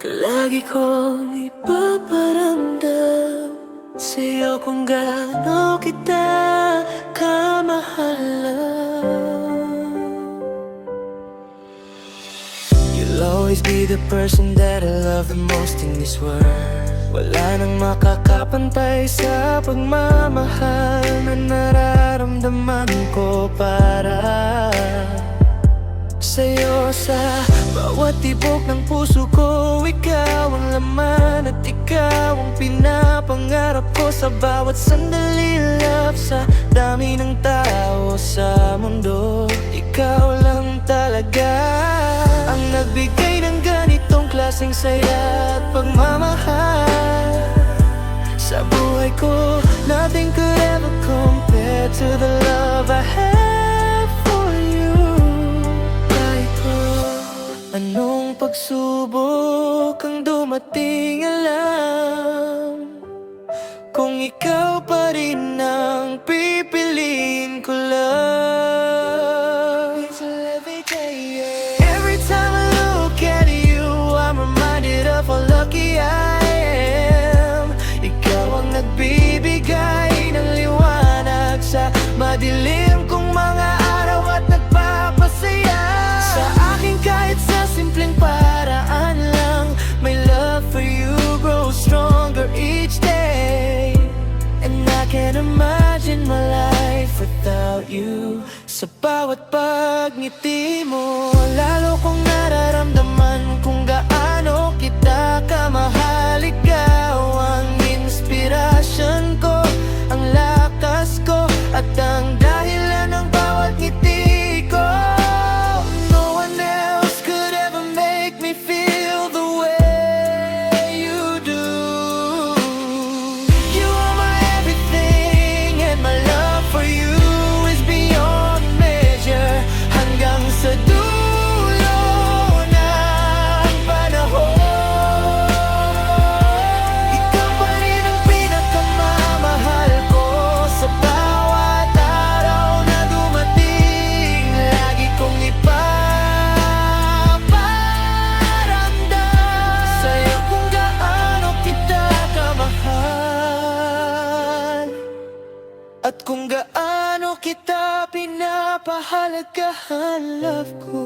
Lagi kong ipaparamdam sa'yo kung gaano kita kamahalan. You'll always be the person that I love the most in this world. Wala nang makakapantay sa pagmamahal na nararamdaman ko para sa'yo. Sa bawat tibok ng puso ko, ikaw ang laman at ikaw ang pinapangarap ko. Sa bawat sandali, love, sa dami ng tao sa mundo, ikaw lang talaga ang nagbigay ng ganitong klaseng saya at pagmamahal sa buhay ko. Nothing could ever compare to the love I have for you. Kahit pa anong pagsubok ang dumating, alam kung ikaw pa rin ang pipiliin ko lang. Every day, yeah. Every time I look at you, I'm reminded of how lucky I am. Ikaw ang nagbibigay ng liwanag sa madilim kong mga araw at nagpapasaya sa akin kahit sa simpleng paraan lang. My love for you grows stronger each day, and I can't imagine my life without you. Sa bawat pagngiti mo, lalo kong nararamdaman kung gaano kita kamahal. Ikaw ang inspirasyon ko, ang lakas ko, at ang dahilan ng bawat ngiti ko. No one else could ever make me feel the way you do. You are my everything, and my love for you is beyond measure. Hanggang sa dulo ng panahon, ikaw pa rin ang pinakamamahal ko. Sa bawat araw na dumating, lagi kong ipaparamdam sa'yo kung gaano kita kamahal at kung gaano kita pinapahalagahan, love ko.